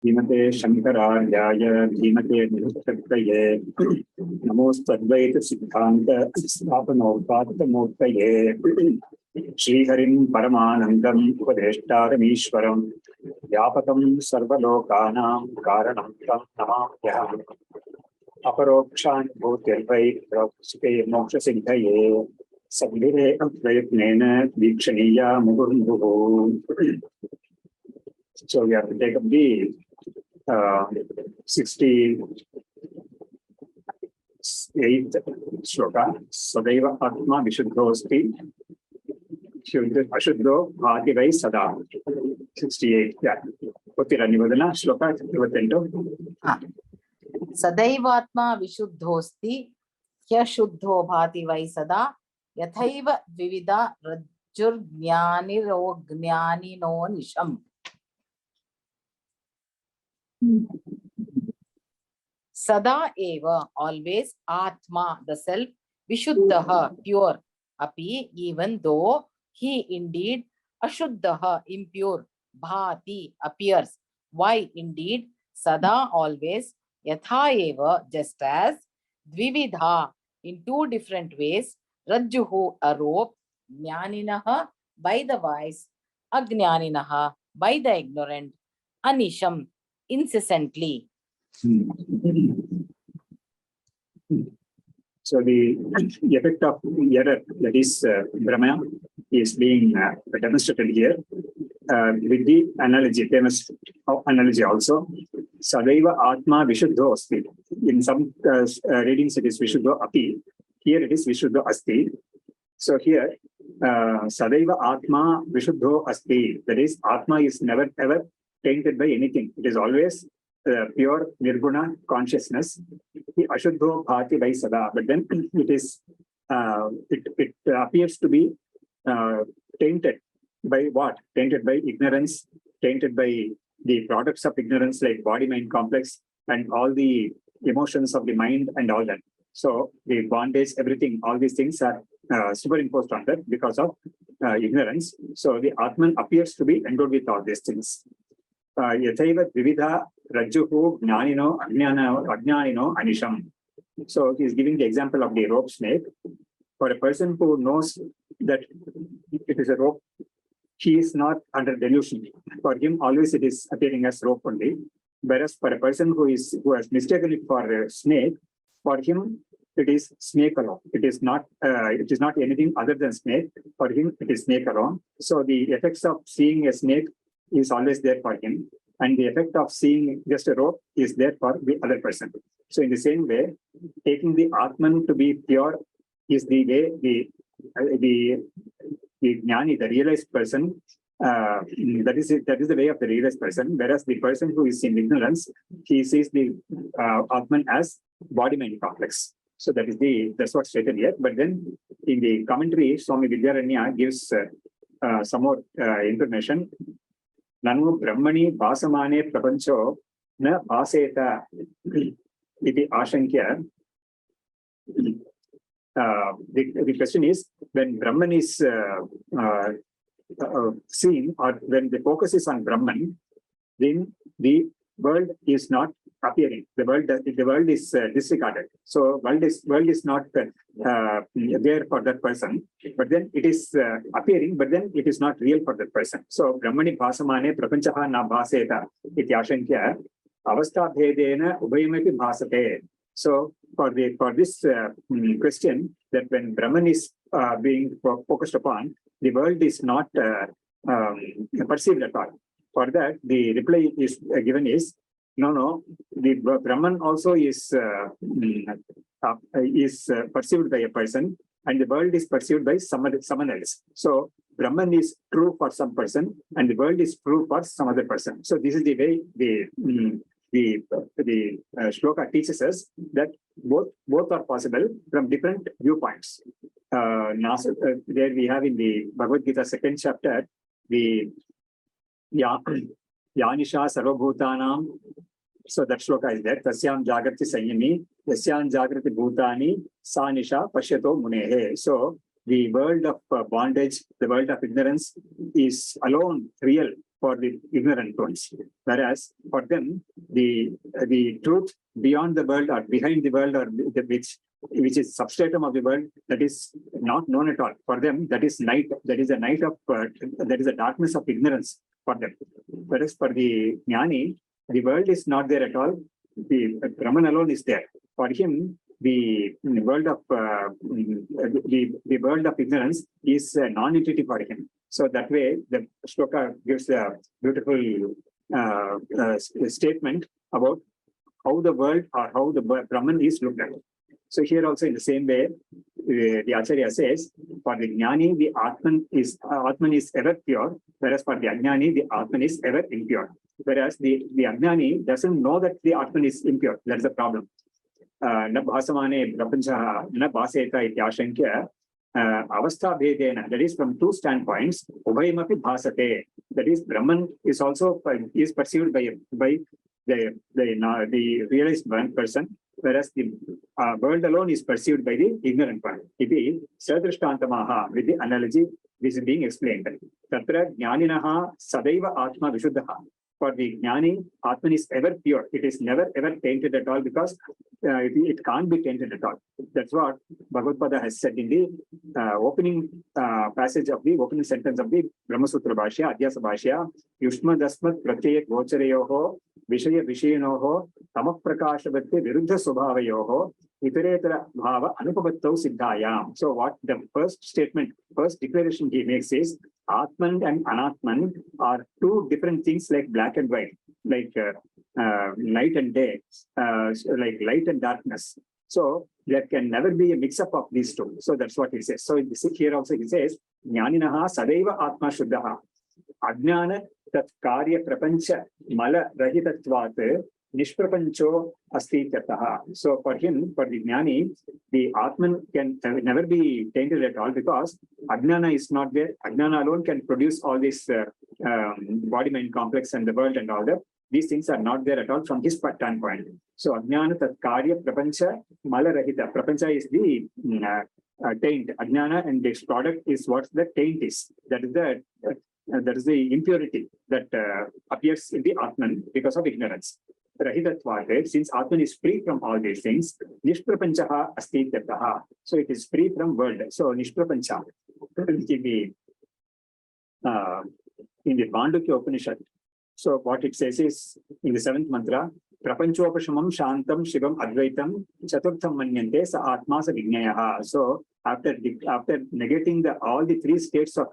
Jimate Shankaracharya, Jimate Niruktakaye, Namostadvaita Siddhanta, Sthapanopatita Murtaye, Shri Harim Paramanandam, Upadeshtaram Ishwaram, Vyapakam Sarvalokanam, Karanam Tam Namamyaham, Aparokṣānubhūti-Class-31.Sl.68-70, Sabdire Prayatnena Vikshaniya Mugurunduhu. So we have to take up the 68th shloka. Sadaiva Atma Vishuddhosti Ashuddho Bhati Vai Sada. 68. Yeah. Kottira Nivadana shloka 58. Sadaivatma Vishuddhosti Hyashuddho Bhati Vai Sada Yathaiva Vivida Rajur Jnani Ro Jnani No Nisham. Sada eva, always, Atma, the self, Vishuddhaha, pure, Api, even though he indeed, Ashuddhaha, impure, Bhati, appears. Why indeed? Sada, always, Yatha eva, just as, Dvividha, in two different ways, Rajjuhu, a rope, Jnaninaha, by the wise, Ajnaninaha, by the ignorant, Anisham, incessantly. So the effect of error, that is Brahma, is being demonstrated here with the analogy, famous analogy also. Sadaiva Atma Vishuddho Asti. In some readings it is Vishuddho Api. Here it is Vishuddho Asti. So here Sadaiva Atma Vishuddho Asti. That is, Atma is never ever tainted by anything. It is always pure nirguna consciousness. Ashuddho Bhati Vai Sada. But then it is it appears to be tainted by what? Tainted by ignorance, tainted by the products of ignorance like body-mind complex and all the emotions of the mind and all that. So the bondage, everything, all these things are superimposed on that because of ignorance. So the Atman appears to be endowed with all these things. Yathaiva Dvividha Rajjuhu Jnanino Ajnanino Anisham. So he is giving the example of the rope snake. For a person who knows that it is a rope, he is not under delusion. For him, always it is appearing as rope only. Whereas for a person who has mistaken it for a snake, for him it is snake alone. It is not anything other than snake. For him, it is snake alone. So the effects of seeing a snake is always there for him, and the effect of seeing just a rope is there for the other person. So in the same way, taking the Atman to be pure is the way the Jnani, the realized person, that is the way of the realized person. Whereas the person who is in ignorance, he sees the Atman as body-mind complex. So that's what's stated here. But then in the commentary, Swami Vidyaranya gives some more information. Nanu Brahmani Bhasamane Prapancho na Bhaseta iti Ashankya. The question is, when Brahman is seen, or when the focus is on Brahman, then the world is not appearing. The world is disregarded. So world is not there for that person. But then it is appearing, but then it is not real for that person. So Brahmani Bhasamane Prapanchaha na Bhaseta iti Ashankya Avastha Bhedena Ubhayamati Bhasate. So for this question, that when Brahman is being focused upon, the world is not perceived at all. For that, the reply is given is, no, the Brahman also is perceived by a person, and the world is perceived by someone else. So Brahman is true for some person, and the world is true for some other person. So this is the way the shloka teaches us that both are possible from different viewpoints. There we have in the Bhagavad Gita 2nd chapter, the Yanisha Sarvabhutanam. So that shloka is there. Tasyam Jagrati Sanyami, Tasyam Jagrati Bhutani, Sanisha Pashyato Munehe. So the world of bondage, the world of ignorance is alone real for the ignorant ones. Whereas for them, the truth beyond the world or behind the world or which is substratum of the world, that is not known at all. For them, that is night. That is a night of that is a darkness of ignorance for them. Whereas for the Jnani, the world is not there at all. The Brahman alone is there. For him, the world of the world of ignorance is non-entity for him. So that way, the shloka gives a beautiful statement about how the world or how the Brahman is looked at. So here also in the same way, the Acharya says, for the Jnani, the Atman is ever pure, whereas for the Ajnani, the Atman is ever impure. Whereas the Ajnani doesn't know that the Atman is impure. That's the problem. Na bhasamane prapanchaha na bhaseta ityashankya avastha bhedena, that is from two standpoints, ubhayamapi bhasate, that is Brahman is also is perceived by the realized person, whereas the world alone is perceived by the ignorant one. Iti sadrishtantamaha, with the analogy this is being explained. Tatra jnaninaha sadaiva atma vishuddhaha. For the Jnani, Atman is ever pure. It is never ever tainted at all because it can't be tainted at all. That's what Bhagavad has said in the opening passage of the opening sentence of the Brahma Sutra Bhashya, Adhyasa Bhashya, Yushma Dasmat Pratyek Gochareyoho, Vishaya Vishayanoho, Tamah Prakashavati Viruddha Subhavayoho, Iteretara Bhava Anupabattau Siddhayam. So what the first declaration he makes is, Atman and Anatman are two different things like black and white, like night and day, like light and darkness. So there can never be a mix-up of these two. So that's what he says. So here also he says, Jnaninaha sadaiva atma shuddhaha. Ajnana tat karya prapancha mala rahitatvat nishprapancho asti tyataha. So for him, for the Jnani, the Atman can never be tainted at all because Ajnana is not there. Ajnana alone can produce all this body-mind complex and the world and all that. These things are not there at all from his standpoint. So Ajnana tat karya prapancha mala rahita. Prapancha is the taint. Ajnana and its product is what the taint is. That is the impurity that appears in the Atman because of ignorance. Rahitatvat, since Atman is free from all these things, Nishprapanchaha asti tyataha. So it is free from world. So Nishprapancha in the Mandukya Upanishad. So what it says is in the seventh mantra, Prapanchopashamam Shantam Shivam Advaitam Chaturtham Manyante Sa Atma Sa Vignayaha. So after negating all the three states of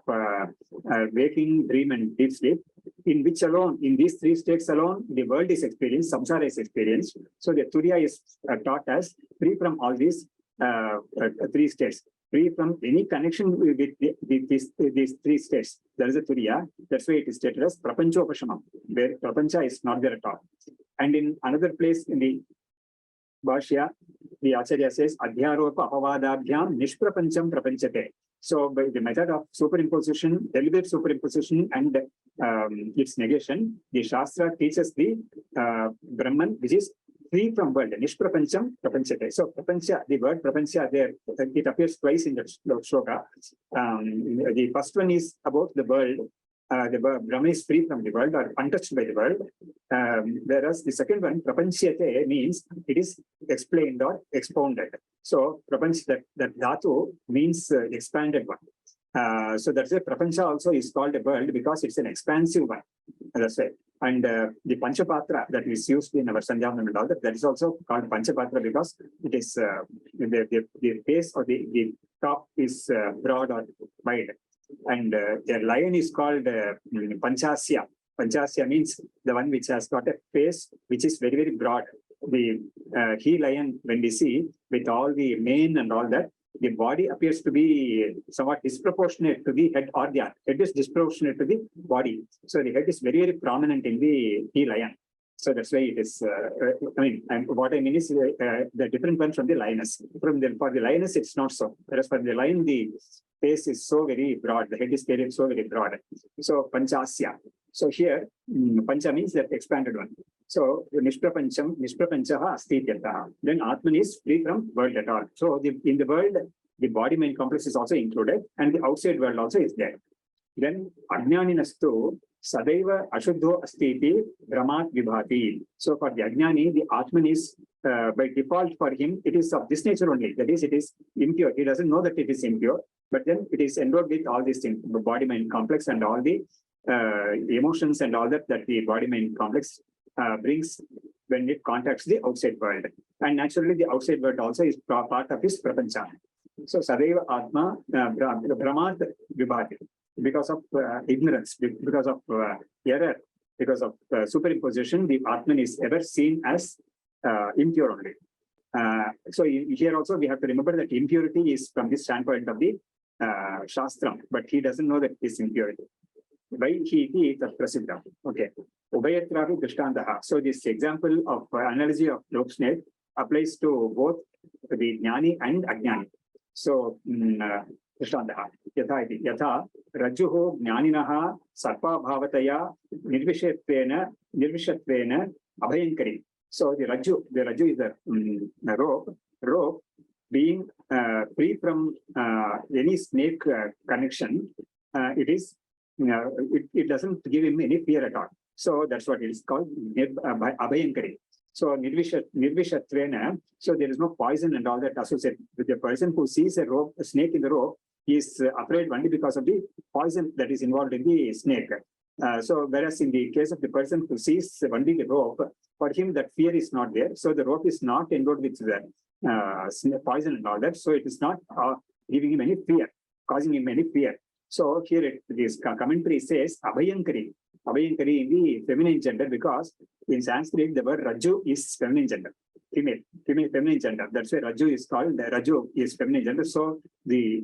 waking, dream, and deep sleep, in which alone, in these three states alone, the world is experienced, samsara is experienced. So the Turiya is taught as free from all these three states, free from any connection with these three states. There is a Turiya. That's why it is stated as Prapanchopashamam, where Prapancha is not there at all. And in another place in the Bhashya, the Acharya says, Adhyaropa Apavadabhyam Nishprapancham Prapanchate. So by the method of superimposition, deliberate superimposition and its negation, the Shastra teaches the Brahman, which is free from world, Nishprapancham Prapanchate. So Prapancha, the word Prapancha there, it appears twice in the shloka. The first one is about the world. The Brahman is free from the world or untouched by the world. Whereas the second one, Prapanchate, means it is explained or expounded. So Prapanch, that dhatu means expanded one. So that's why Prapancha also is called a world because it's an expansive one. That's right. And the Panchapatra that is used in our Sandhyavanam and all that is also called Panchapatra because it is the base or the top is broad or wide. And the lion is called Panchasya. Panchasya means the one which has got a face which is very, very broad. The he-lion, when we see with all the mane and all that, the body appears to be somewhat disproportionate to the head, or the head is disproportionate to the body. So the head is very, very prominent in the he-lion. So that's why it is, what I mean is the different one from the lioness. For the lioness, it's not so. Whereas for the lion, the face is so very broad, the head is so very broad. So Panchasya. So here, Pancha means that expanded one. So Nishprapanchaha asti tyataha. Then Atman is free from world at all. So in the world, the body-mind complex is also included, and the outside world also is there. Then Ajnaninastu Sadaiva Ashuddho Astiti Brahmat Vibhati. So for the Ajnani, the Atman is by default for him, it is of this nature only. That is, it is impure. He doesn't know that it is impure, but then it is endowed with all these things, the body mind complex and all the emotions and all that the body mind complex brings when it contacts the outside world. And naturally, the outside world also is part of his prapancha. So Sadaiva Atma Brahmat Vibhati. Because of ignorance, because of error, because of superimposition, the Atman is ever seen as impure only. So here also we have to remember that impurity is from the standpoint of the Shastram, but he doesn't know that it is impurity. Why he is prasiddha. Okay. Ubayatravi Drishtantaha. So this example of analogy of rope snake applies to both the Jnani and Ajnani. So Drishtantaha. Yatha Rajuho Jnaninaha Sarpa Bhavataya Nirvishatvena Abhayankari. So the Raju is the rope being free from any snake connection. It doesn't give him any fear at all. So that's what it is called Abhayankari. So Nirvishatvena, so there is no poison and all that associated with the person who sees a snake in the rope. He is afraid only because of the poison that is involved in the snake. So whereas in the case of the person who sees only the rope, for him that fear is not there. So the rope is not endowed with the poison and all that. So it is not giving him any fear, causing him any fear. So here this commentary says Abhayankari. Abhayankari in the feminine gender, because in Sanskrit the word Raju is feminine gender, female feminine gender. That's why Raju is called, Raju is feminine gender. So the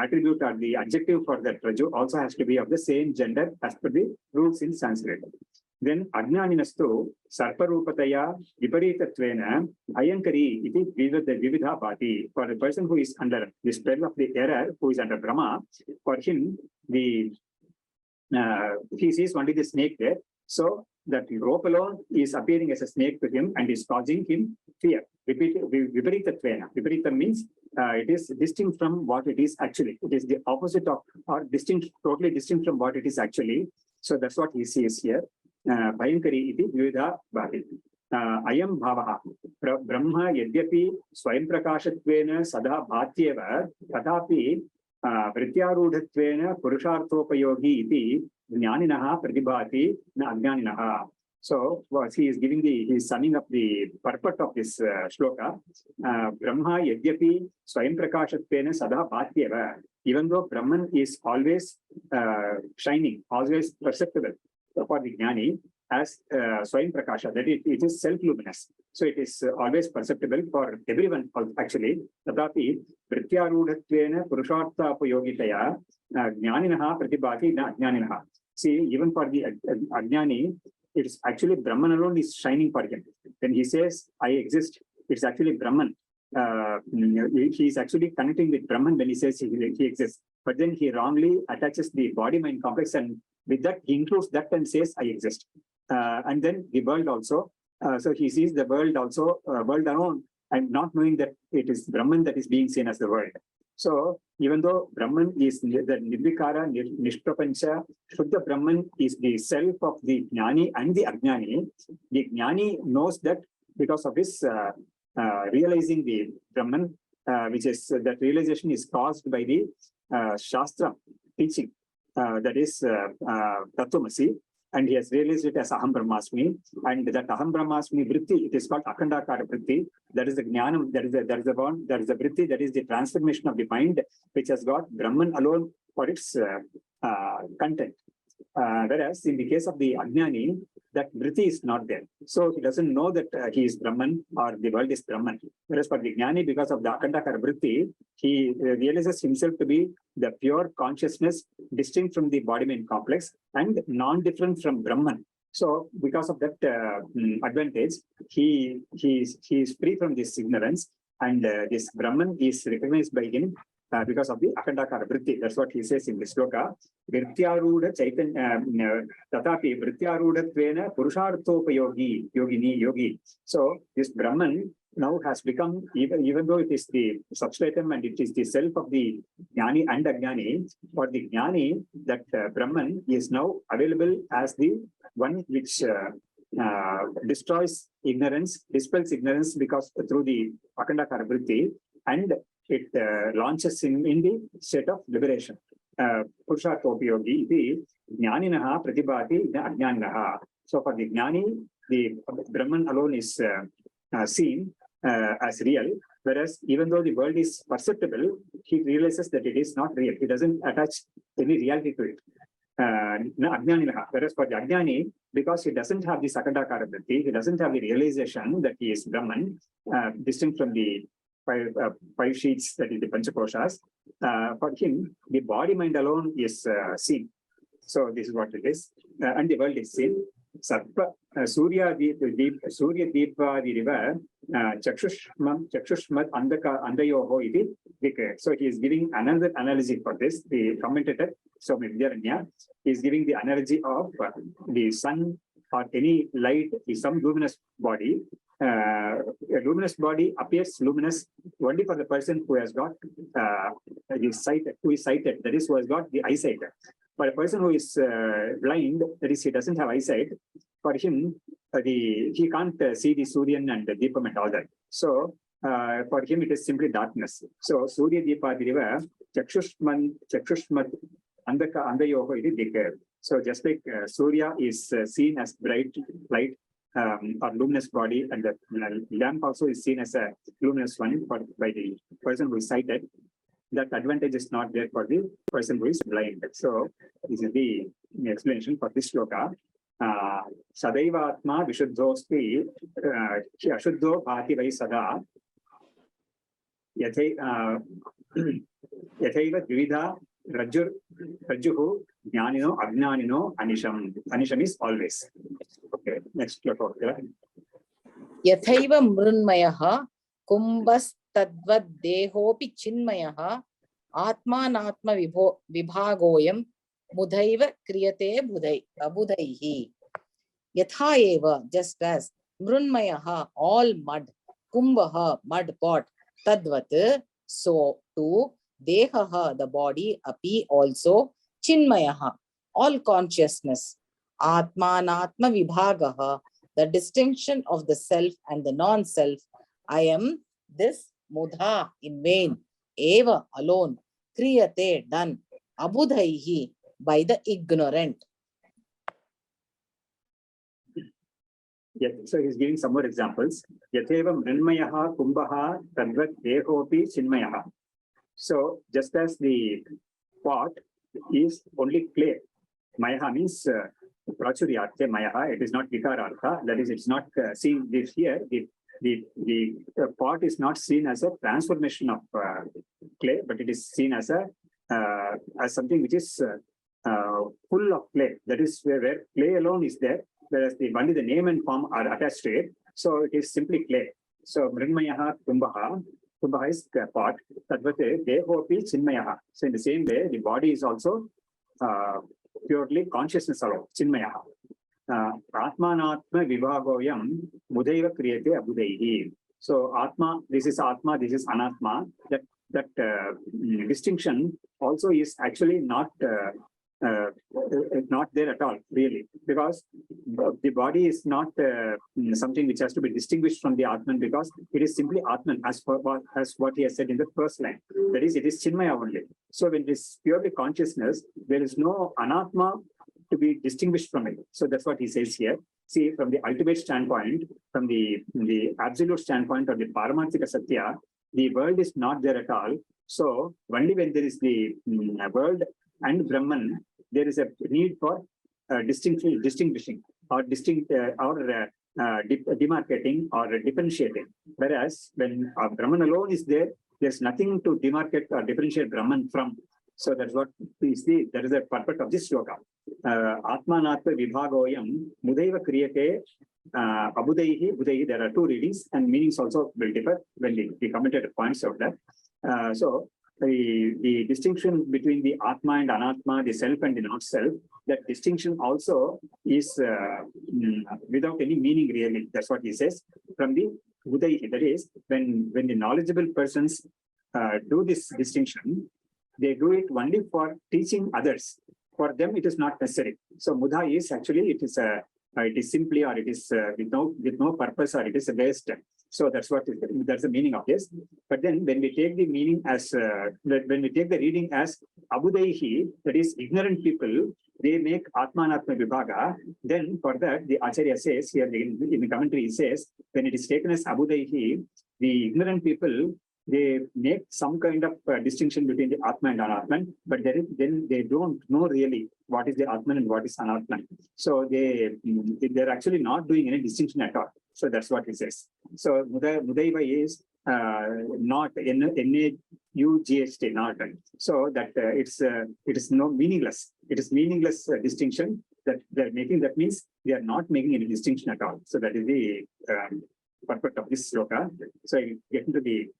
attribute or the adjective for that Raju also has to be of the same gender as per the rules in Sanskrit. Then Ajnaninastu Sarparupataya Viparitattvena Ayankari iti Vividha Bhati. For the person who is under the spell of the error, who is under Brahma, for him he sees only the snake there. So that rope alone is appearing as a snake to him and is causing him fear. Viparitattvena. Viparita means it is distinct from what it is actually. It is the opposite of, or totally distinct from what it is actually. So that's what he sees here. Bhayankari iti vividha bhati. Ayam bhavaha. Brahma yadyapi swayam prakashatvena sada bhatyeva tatapi vrityarudhatvena purusharthopayogi iti jnaninaha pratibhati na ajnaninaha. So he is summing up the purport of this shloka. Brahma yadyapi swayam prakashatvena sada bhatyeva. Even though Brahman is always shining, always perceptible for the Jnani as Swayam Prakasha, that it is self-luminous. So it is always perceptible for everyone actually. Tatapi Vrityarudhatvena Purushartha-upayogitaya Jnaninaha Pratibhati na Ajnaninaha. See, even for the Ajnani, it is actually Brahman alone is shining for him. When he says, I exist, it's actually Brahman. He is actually connecting with Brahman when he says he exists. But then he wrongly attaches the body-mind complex, and with that he includes that and says, I exist. And then the world also. So he sees the world also, world alone, and not knowing that it is Brahman that is being seen as the world. So even though Brahman is the Nirvikara, Nishprapancha, Shuddha Brahman is the self of the Jnani and the Ajnani, the Jnani knows that because of his realizing the Brahman, which is that realization is caused by the Shastra teaching, that is Tattvamasi, and he has realized it as Aham Brahmasmi, and that Aham Brahmasmi Vritti, it is called Akhandakara Vritti. That is the Jnanam, that is the Vritti, that is the transformation of the mind, which has got Brahman alone for its content. Whereas in the case of the Ajnani, that Vritti is not there. So he doesn't know that he is Brahman or the world is Brahman. Whereas for the Jnani, because of the Akhandakara Vritti, he realizes himself to be the pure consciousness distinct from the body-mind complex and non-different from Brahman. So because of that advantage, he is free from this ignorance, and this Brahman is recognized by him because of the Akhandakara Vritti. That's what he says in this sloka. Vrityarudha Chaitanya Tatapi Vrityarudha Tvena Purusharthopayogi Yogi. So this Brahman now has become, even though it is the substratum and it is the self of the Jnani and Ajnani, for the Jnani, that Brahman is now available as the one which destroys ignorance, dispels ignorance, because through the Akhandakara Vritti, and it launches in the state of liberation. Purusharthopayogi iti Jnaninaha pratibhati Ajnaninaha. So for the Jnani, the Brahman alone is seen as real, whereas even though the world is perceptible, he realizes that it is not real. He doesn't attach any reality to it. Whereas for the Ajnani, because he doesn't have the Sakandakara Vritti, he doesn't have the realization that he is Brahman, distinct from the five sheets, that is the Panchakoshas. For him, the body mind alone is seen. So this is what it is. And the world is seen. Surya Deepa the river Chakshushmat Andayoho iti declared. So he is giving another analogy for this. The commentator, so Vidyaranya, is giving the analogy of the sun or any light is some luminous body. A luminous body appears luminous only for the person who has got the sight, who is sighted, that is, who has got the eyesight. For a person who is blind, that is, he doesn't have eyesight, for him, he can't see the Suryan and the Deepam and all that. So, for him, it is simply darkness. So, Surya Deepa Riva, Chakshushmat Andayoho iti declared. So, just like Surya is seen as bright light or luminous body, and the lamp also is seen as a luminous one by the person who is sighted, that advantage is not there for the person who is blind. So, this is the explanation for this shloka. Sadaiva Atma Vishuddhosti Ashuddho Bhati Vai Sada Yathaiva Dvida Rajjuhu Jnanino Ajnanino Anisham. Anisham is always. Okay, next shloka. Yathaiva Mrunmayaha Kumbas Tadvad Dehopi Chinmayaha Atmanatma Vibhagoyam Mudhaiva Kriyate Abudhaihi. Yatha eva, just as Mrunmayaha, all mud, Kumbhaha, mud pot, Tadvat, so too, Dehaha, the body, Api also, Chinmayaha, all consciousness, Atmanatma Vibhagaha, the distinction of the self and the non-self. I am this Mudha, in vain, Eva, alone, Kriyate, done, Abudhaihi, by the ignorant. Yeah, so he's giving some more examples. Yatheva Mrinmayaha Kumbhaha Tadvat Dehopi Chinmayaha. So just as the pot is only clay, Mayaha means Prachuryarthe Mayaha, it is not Vikarartha, that is, it's not seen this here. The pot is not seen as a transformation of clay, but it is seen as something which is full of clay. That is where clay alone is there, whereas only the name and form are attached to it. So it is simply clay. So Mrinmayaha Kumbhaha, Kumbhaha is pot. Tadvate Dehopi Chinmayaha. So in the same way, the body is also purely consciousness alone, Chinmayaha. Atmanatma Vibhagoyam Mudhaiva Kriyate Abudhaihi. So Atma, this is Atma, this is Anatma. That distinction also is actually not there at all, really, because the body is not something which has to be distinguished from the Atman, because it is simply Atman, as what he has said in the first line. That is, it is Chinmaya only. So when it is purely consciousness, there is no Anatma to be distinguished from it. So that's what he says here. See, from the ultimate standpoint, from the absolute standpoint of the Paramatmika Satya, the world is not there at all. So only when there is the world and Brahman, there is a need for distinguishing or demarcating or differentiating. Whereas when Brahman alone is there, there's nothing to demarcate or differentiate Brahman from. So that's what we see. That is the purpose of this shloka. Atmanatma Vibhagoyam Mudhaiva Kriyate Abudhaihi. Budhaihi. There are two readings, and meanings also will differ when the commentator points out that. So the distinction between the Atma and Anatma, the self and the not self, that distinction also is without any meaning really. That's what he says. From the Budaihi, that is, when the knowledgeable persons do this distinction, they do it only for teaching others. For them, it is not necessary. So Mudha is actually, it is simply, or it is with no purpose, or it is a waste. So that's the meaning of this. But then when we take the meaning as, when we take the reading as Abudaihi, that is ignorant people, they make Atmanatma Vibhaga, then for that, the Acharya says here in the commentary, he says, when it is taken as Abudaihi, the ignorant people, they make some kind of distinction between the Atman and Anatman, but then they don't know really what is the Atman and what is Anatman. So they're actually not doing any distinction at all. So that's what he says. So Mudaiva is not N-A-U-G-H-T, not. So that it is no meaningless. It is meaningless distinction that they're making. That means they are not making any distinction at all. So that is the purport of this sloka. So I get into the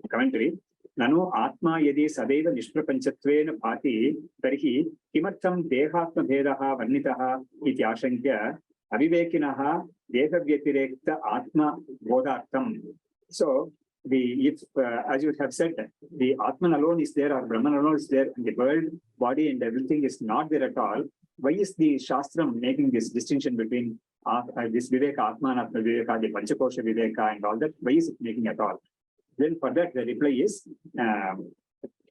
commentary. Nano Atma yadi sadeva nishprapanchatvena bhati tarhi kimartham dehatma bhedaha varnitaha iti ashankya avivekinaha deha vyatirekta atma bodhartham. So if as you have said, the Atman alone is there, or Brahman alone is there, and the world, body and everything is not there at all, why is the Shastram making this distinction between this Viveka, Atman, Atma Viveka, the Panchakosha Viveka and all that? Why is it making at all? Then for that, the reply is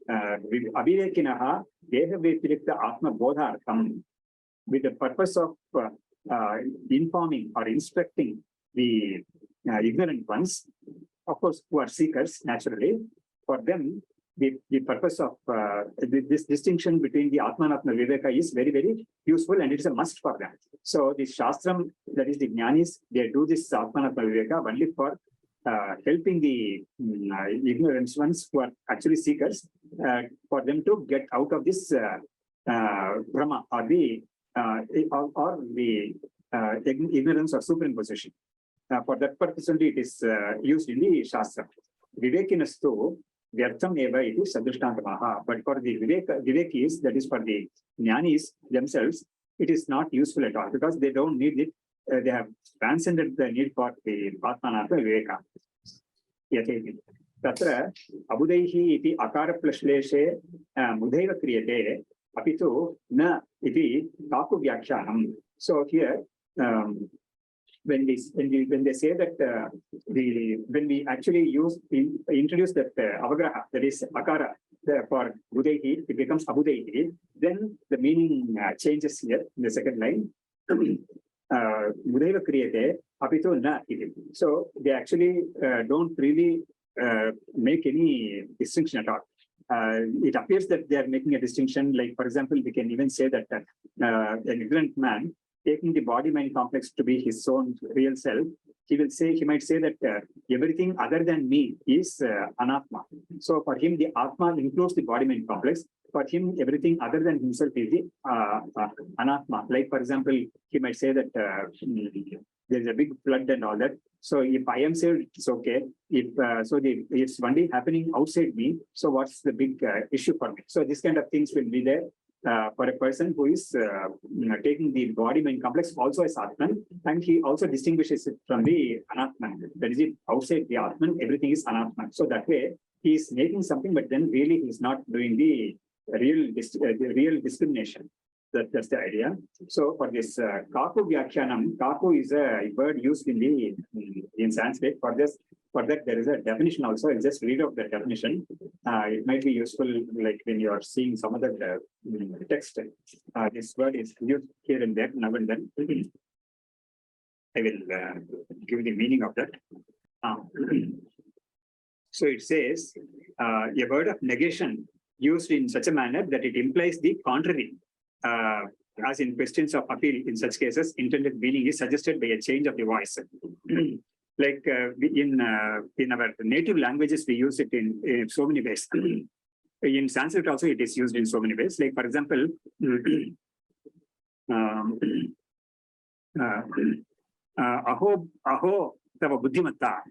Avirekinaha Deha Vyatirekta Atma Bodhartham, with the purpose of informing or instructing the ignorant ones, of course, who are seekers naturally. For them, the purpose of this distinction between the Atman and Atma Viveka is very, very useful, and it is a must for them. So the Shastram, that is the Jnanis, they do this Atman and Atma Viveka only for helping the ignorant ones who are actually seekers, for them to get out of this Brahma or the ignorance or superimposition. For that purpose only it is used in the Shastra. Vivekinastu vyartham eva iti sadrishtantamaha. But for the Vivekis, that is for the Jnanis themselves, it is not useful at all, because they don't need it. They have transcended the need for the Atmanatma Viveka. Yatheti. Tatra Abudaihi iti akara plashleshe mudhaiva kriyate apitu na iti kaku vyakhyanam. So here, when they say that when we actually introduce that avagraha, that is akara for Budaihi, it becomes Abudaihi, then the meaning changes here in the second line. Mudaiva kriyate apitu na iti. So they actually don't really make any distinction at all. It appears that they are making a distinction, like, for example, we can even say that an ignorant man taking the body-mind complex to be his own real self, he might say that everything other than me is anatma. So for him, the atma includes the body-mind complex. For him, everything other than himself is the anatma. Like, for example, he might say that there is a big flood and all that. So if I am saved, it's okay. It's only happening outside me. So what's the big issue for me? So this kind of things will be there for a person who is taking the body-mind complex also as Atman, and he also distinguishes it from the Anatman. That is it, outside the Atman, everything is Anatman. So that way, he is making something, but then really he is not doing the real discrimination. That's the idea. So for this Kaku Vyakhyanam, Kaku is a word used in Sanskrit. For that, there is a definition also. I'll just read out the definition. It might be useful, like when you are seeing some other text. This word is used here and there, now and then. I will give the meaning of that. So it says, a word of negation used in such a manner that it implies the contrary. As in questions of appeal, in such cases, intended meaning is suggested by a change of the voice. Like in our native languages, we use it in so many ways. In Sanskrit also, it is used in so many ways. Like, for example, aho tava buddhimatta.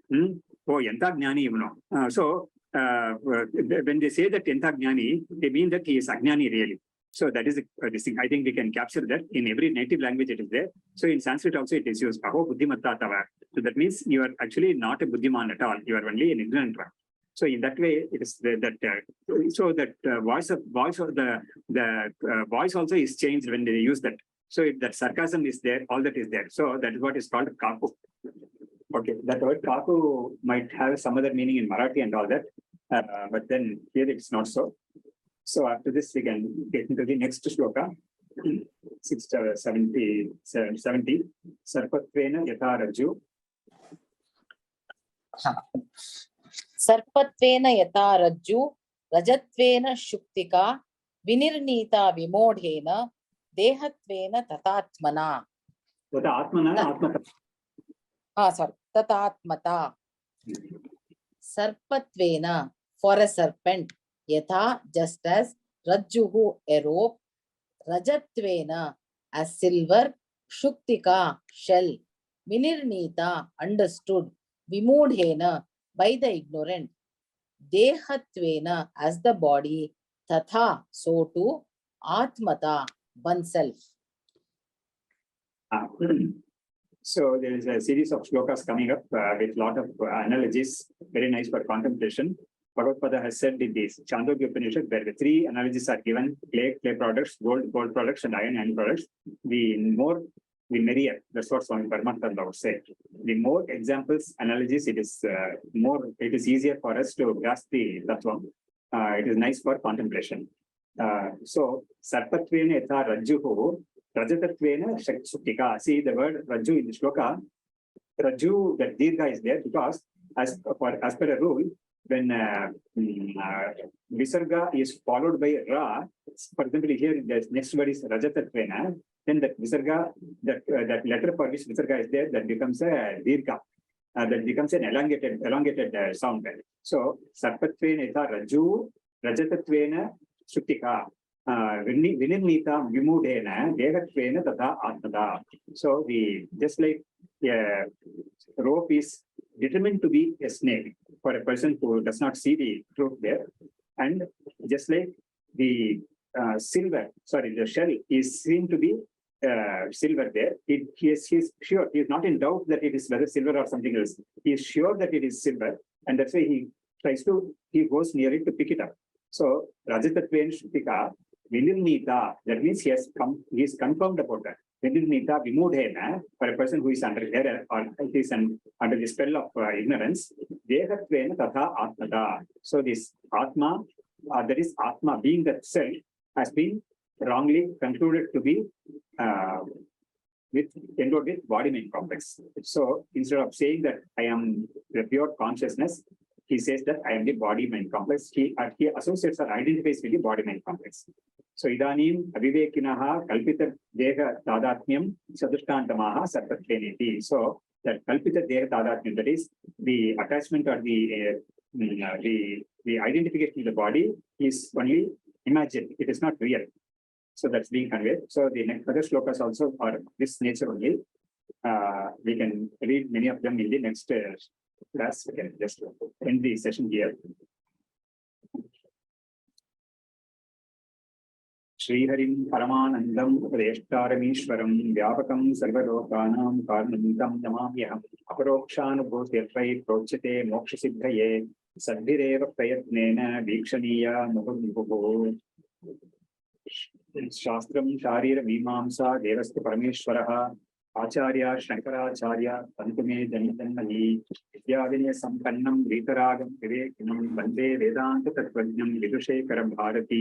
Oh, yanta jnani ivno. So when they say that yanta jnani, they mean that he is ajnani really. So that is this thing. I think we can capture that in every native language it is there. So in Sanskrit also it is used. Aho buddhimatta tava. So that means you are actually not a buddhiman at all. You are only an ignorant one. So in that way, it is voice also is changed when they use that. So if that sarcasm is there, all that is there. So that is what is called kaku. Okay, that word kaku might have some other meaning in Marathi and all that, but then here it's not so. So after this, we can get into the next shloka, 70. Sarpatvena yatha rajju. Sarpatvena yatha rajju, rajatvena shuktika, vinirnita vimodhena, dehatvena tatatmana. Tatatmata. Sarpatvena, for a serpent, yatha, just as, rajjuhu, a rope, rajatvena, as silver, shuktika, shell, vinirnita, understood, vimudhena, by the ignorant, dehatvena, as the body, tatha, so too, atmata, oneself. So there is a series of shlokas coming up with a lot of analogies, very nice for contemplation. Bhagavad has said in this Chandogya Upanishad, where the three analogies are given: clay products, gold products, and iron products. The merrier. That's what Swami Paramatman would say. The more examples, analogies, it is easier for us to grasp the tattva. It is nice for contemplation. So, sarpatvena yatha rajjuhu, rajatatvena shuktika. See the word rajju in the shloka. Rajju, that dirgha is there because as per a rule, when visarga is followed by ra, for example, here the next word is rajatatvena, then that visarga, that letter for which visarga is there, that becomes a dirgha. That becomes an elongated sound. So, sarpatvena yatha rajju, rajatatvena shuktika, vinirnita vimudhena, dehatvena tata atmada. So, just like rope is determined to be a snake for a person who does not see the truth there, and just like the the shell is seen to be silver there. He is sure, he is not in doubt that it is whether silver or something else. He is sure that it is silver, and that's why he goes near it to pick it up. So Rajatatvena Shrutika Vinirnita, that means he is confirmed about that. Vinirnita Vimudhena, for a person who is under error or it is under the spell of ignorance, Dehatvena Tatha Atmada. So this Atma, that is Atma being that self, has been wrongly concluded to be endowed with body-mind complex. So instead of saying that I am the pure consciousness, he says that I am the body-mind complex. He associates or identifies with the body-mind complex. So idanim avivekinaha kalpita deha tadatmyam sadushtantamaha sarpatveneti. So that kalpita deha tadatmyam, that is the attachment or the identification of the body, is only imagined. It is not real. So that's being conveyed. So the next other shlokas also are this nature only. We can read many of them in the next class. We can just end the session here. Sriharim Paramanandam Preshtaramishwaram Vyapakam Sarvarokanam Karnantam Namamyaham Aparokṣānubhūti-Class-31.Sl.68-70 Mokṣasiddhaye Saddhireva Prayatnena Vikshaniya Muhurmuhu Shastram Sharira Mimamsa Devastu Parameshwaraha Acharya Shankaracharya Tantume Janitanmani Vidyavinaya Sampannam Vitaragam Vivekinam Vande Vedanta Tatvajnam Vidushekaram Bharati.